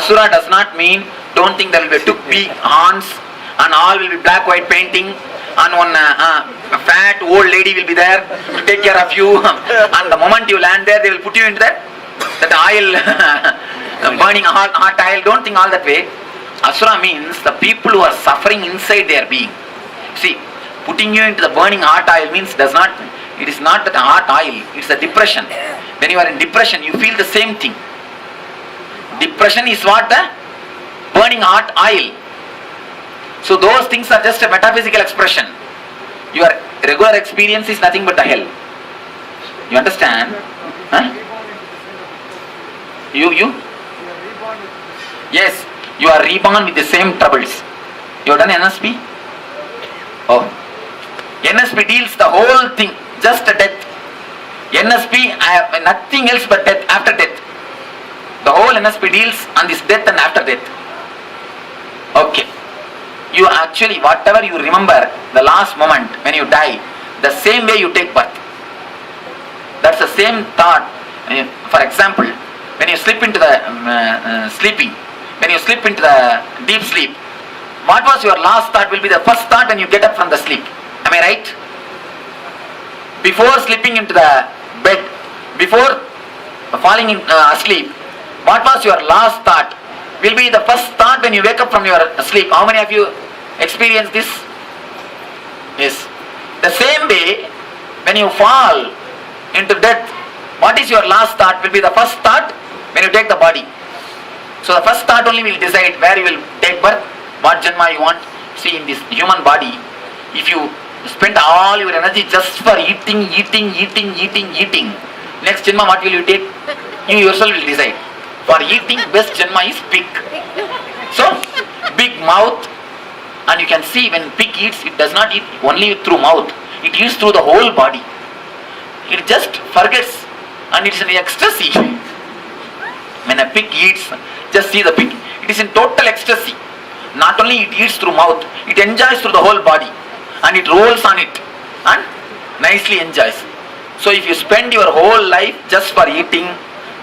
Asura does not mean, don't think there will be two big horns and all will be black white painting and one fat old lady will be there to take care of you and the moment you land there they will put you into that oil burning hot oil. Don't think all that way. Asura means the people who are suffering inside their being. See, putting you into the burning hot oil means it is not that hot oil, it's a depression. When you are in depression you feel the same thing. Depression is what? The burning hot oil. So those things are just a metaphysical expression. Your regular experience is nothing but a hell. You understand? Huh? You? Yes, you are reborn with the same troubles. You have done NSP? Oh. NSP deals the whole thing, just a death. NSP, nothing else but death, after death. The whole NSP deals on this death and after death. Okay. You actually, whatever you remember, the last moment when you die, the same way you take birth. That's the same thought. For example, when you slip into the sleeping, when you slip into the deep sleep, what was your last thought will be the first thought when you get up from the sleep. Am I right? Before slipping into the bed, before falling asleep, what was your last thought? Will be the first thought when you wake up from your sleep. How many of you experience this? Yes. The same way, when you fall into death, what is your last thought? Will be the first thought when you take the body. So the first thought only will decide where you will take birth, what janma you want. See, in this human body, if you spend all your energy just for eating, next janma what will you take? You yourself will decide. For eating, best janma is pig. So, big mouth, and you can see when pig eats, it does not eat only through mouth, it eats through the whole body. It just forgets and it's in ecstasy. When a pig eats, just see the pig, it is in total ecstasy. Not only it eats through mouth, it enjoys through the whole body and it rolls on it and nicely enjoys. So if you spend your whole life just for eating,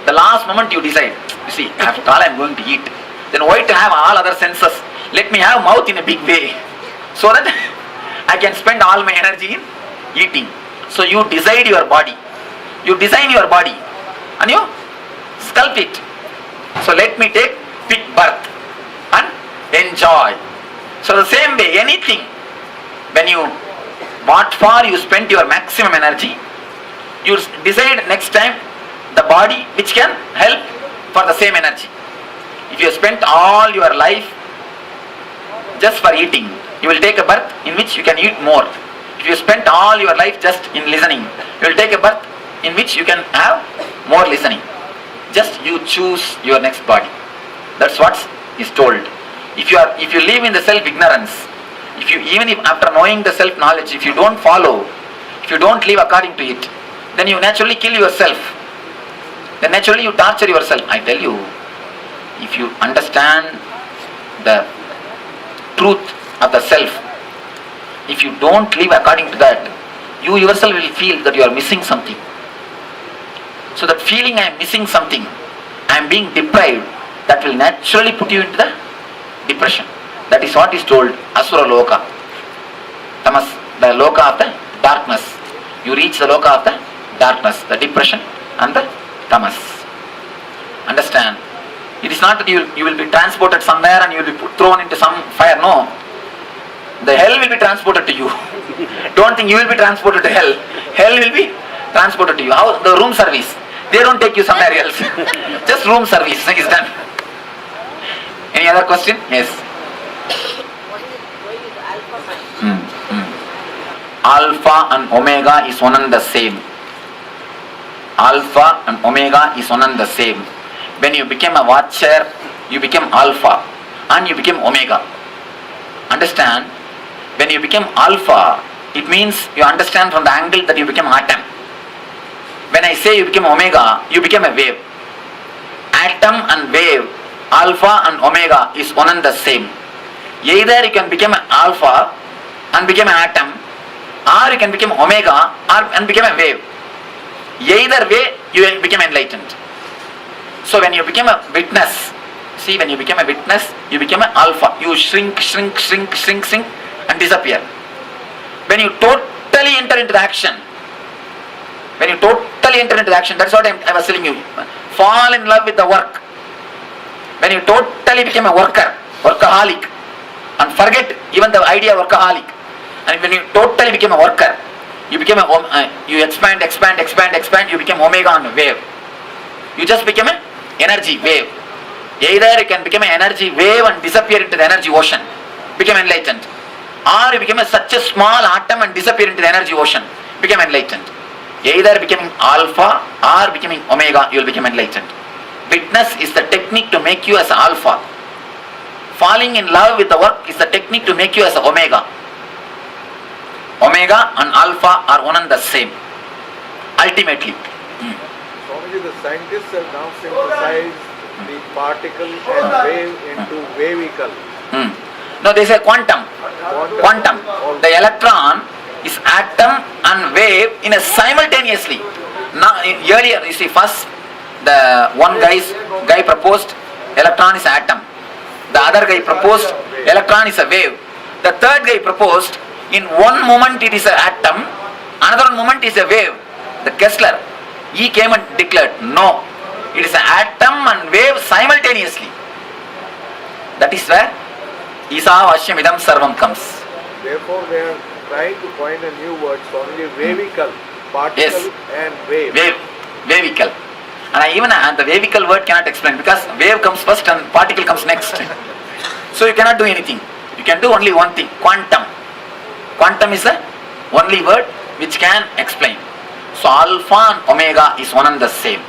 the last moment you decide, you see, after all I am going to eat, then why to have all other senses? Let me have mouth in a big way so that I can spend all my energy in eating. So you decide your body, you design your body and you sculpt it. So let me take big birth and enjoy. So the same way, anything, when you, what for you spend your maximum energy, you decide next time the body which can help for the same energy. If you spent all your life just for eating, you will take a birth in which you can eat more. If you spent all your life just in listening, you will take a birth in which you can have more listening. Just you choose your next body. That's what is told. If you live in the self-ignorance, even if after knowing the self-knowledge, if you don't follow, if you don't live according to it, then you naturally kill yourself. Then naturally you torture yourself. I tell you, if you understand the truth of the self, if you don't live according to that, you yourself will feel that you are missing something. So that feeling I am missing something, I am being deprived, that will naturally put you into the depression. That is what is told, Asura Loka. Tamas, the Loka of the darkness. You reach the Loka of the darkness, the depression and the tamas. Understand? It is not that you will be transported somewhere and you will be thrown into some fire. No. The hell will be transported to you. Don't think you will be transported to hell. Hell will be transported to you. How? The room service. They don't take you somewhere else. Just room service is done. Any other question? Yes. Alpha and Omega is one and the same. Alpha and Omega is one and the same. When you became a watcher, you became Alpha and you became Omega. Understand? When you became Alpha, it means you understand from the angle that you became atom. When I say you became Omega, you became a wave. Atom and wave, Alpha and Omega is one and the same. Either you can become an Alpha and become an atom, or you can become Omega and become a wave. Either way, you will become enlightened. So when you become a witness, See, when you become a witness, you become an alpha. You shrink and disappear. When you totally enter into the action, that's what I was telling you. Fall in love with the work. When you totally become a workaholic, and forget even the idea of workaholic, and when you totally become a worker, you become you expand, you become omega on a wave. You just become an energy wave. Either you can become an energy wave and disappear into the energy ocean, become enlightened, or you become such a small atom and disappear into the energy ocean, become enlightened. Either becoming alpha or becoming omega, you will become enlightened. Witness is the technique to make you as alpha. Falling in love with the work is the technique to make you as omega. Omega and alpha are one and the same, ultimately. Swamiji, the scientists have now synthesized the particle and wave into wavicle. No, they say quantum. The electron is atom and wave in a simultaneously. Now, earlier, you see, first the one guy proposed electron is atom. The other guy proposed electron is a wave. The third guy proposed in one moment it is an atom, another moment is a wave. The Kessler, he came and declared, no, it is an atom and wave simultaneously. That is where Isa Vashyamidam Sarvam comes. Therefore, they are trying to coin a new word, Swamiji, wavicle, particle Yes. and wave. Wavicle. And the wavicle word cannot explain, because wave comes first and particle comes next. So you cannot do anything. You can do only one thing, quantum. Quantum is the only word which can explain. So alpha and omega is one and the same.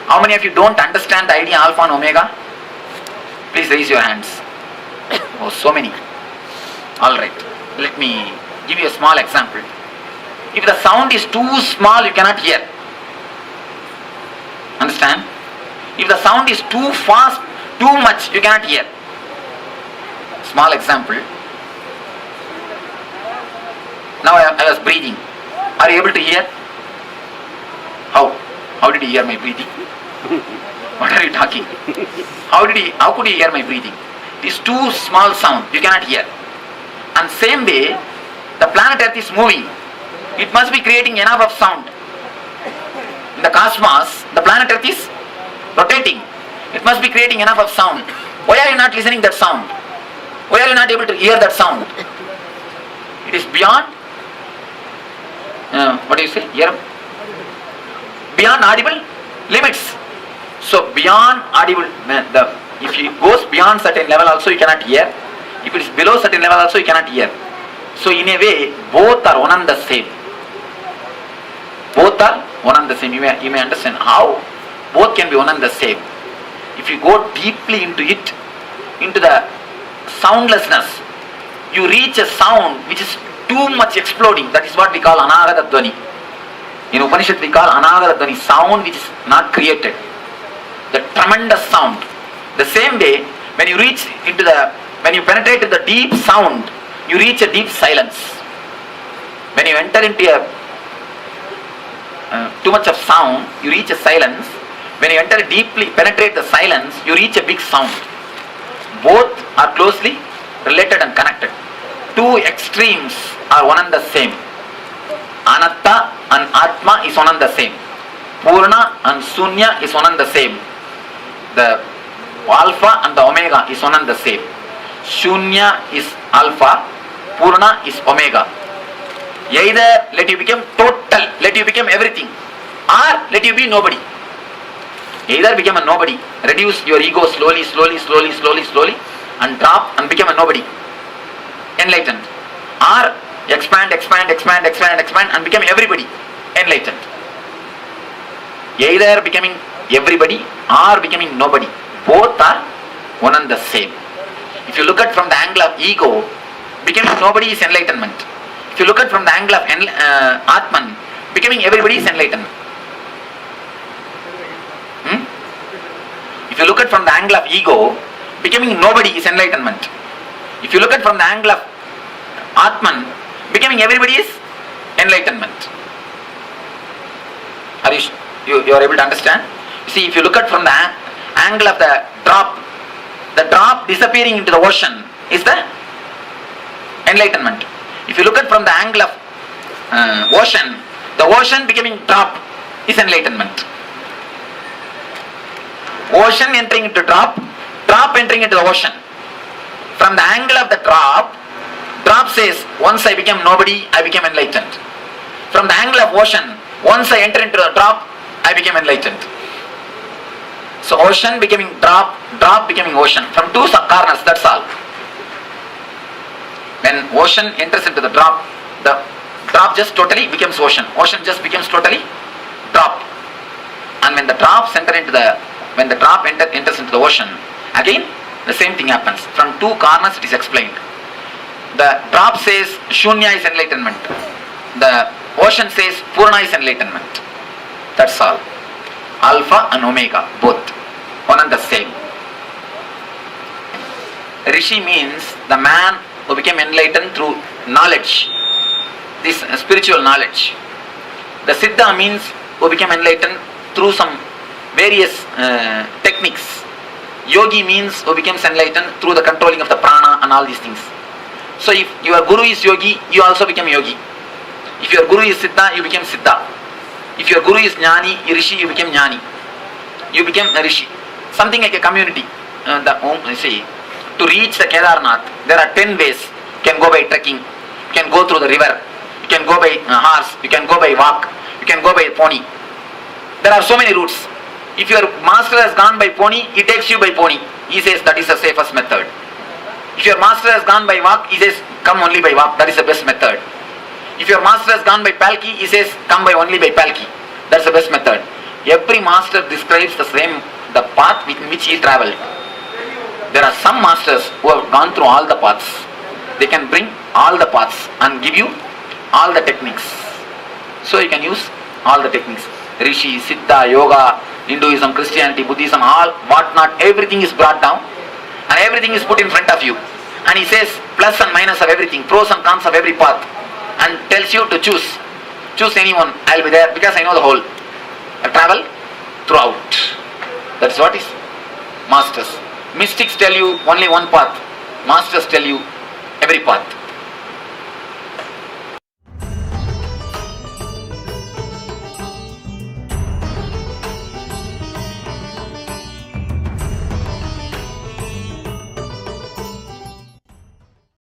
How many of you don't understand the idea alpha and omega? Please raise your hands. Oh, so many. Alright, let me give you a small example. If the sound is too small, you cannot hear. Understand? If the sound is too fast, too much, you cannot hear. Small example. Now I was breathing. Are you able to hear? How? How did you hear my breathing? What are you talking? How could you hear my breathing? It is too small sound, you cannot hear. And same way, the planet Earth is moving. It must be creating enough of sound. In the cosmos, the planet Earth is rotating. It must be creating enough of sound. Why are you not listening that sound? Why are you not able to hear that sound? It is beyond, what do you say? Beyond audible limits. So beyond audible, if it goes beyond certain level also you cannot hear. If it is below certain level also you cannot hear. So in a way, both are one and the same. Both are one and the same. You may understand how both can be one and the same. If you go deeply into it, into the soundlessness, you reach a sound which is too much exploding. That is what we call Anagata Dwani. In Upanishad we call Anagata Dwani, sound which is not created. The tremendous sound. The same way, when you penetrate into the deep sound, you reach a deep silence. When you enter into too much of sound, you reach a silence. When you penetrate the silence, you reach a big sound. Both are closely related and connected. Two extremes are one and the same. Anatta and Atma is one and the same. Purna and Sunya is one and the same. The Alpha and the Omega is one and the same. Shunya is Alpha, Purna is Omega. Either let you become total, let you become everything, or let you be nobody. Either become a nobody, reduce your ego slowly, and drop and become a nobody, enlightened. Or expand and become everybody, enlightened. Either becoming everybody or becoming nobody, both are one and the same. If you look at from the angle of ego, becoming nobody is enlightenment. If you look at from the angle of Atman, becoming everybody is enlightenment. If you look at from the angle of ego, becoming nobody is enlightenment. If you look at from the angle of Atman, becoming everybody is enlightenment. Are you are able to understand? You see, if you look at from the angle of the drop disappearing into the ocean is the enlightenment. If you look at from the angle of ocean, the ocean becoming drop is enlightenment. Ocean entering into drop entering into the ocean. From the angle of the drop says, once I became nobody, I became enlightened. From the angle of ocean, once I enter into the drop, I became enlightened. So ocean becoming drop becoming ocean. From two corners, that's all. When ocean enters into the drop just totally becomes ocean. Ocean just becomes totally drop. And when the drop enters into the ocean, again the same thing happens. From two corners it is explained. The drop says Shunya is enlightenment. The ocean says Purna is enlightenment. That's all. Alpha and Omega, both. One and the same. Rishi means the man who became enlightened through knowledge. This spiritual knowledge. The Siddha means who became enlightened through some various techniques. Yogi means who becomes enlightened through the controlling of the prana and all these things. So if your guru is yogi, you also become yogi. If your guru is siddha, you become siddha. If your guru is jnani, rishi, you become jnani. You become a rishi. Something like a community. To reach the Kedarnath, there are 10 ways. You can go by trekking, you can go through the river, you can go by horse, you can go by walk, you can go by pony. There are so many routes. If your master has gone by pony, he takes you by pony. He says that is the safest method. If your master has gone by walk, he says come only by walk, that is the best method. If your master has gone by palki, he says come by only by palki, that's the best method. Every master describes the path in which he travelled. There are some masters who have gone through all the paths. They can bring all the paths and give you all the techniques. So you can use all the techniques. Rishi, Siddha, Yoga, Hinduism, Christianity, Buddhism, all, what not, everything is brought down and everything is put in front of you. And he says plus and minus of everything, pros and cons of every path, and tells you to choose. Choose anyone, I'll be there because I know the whole. I travel throughout. That's what is masters. Mystics tell you only one path. Masters tell you every path.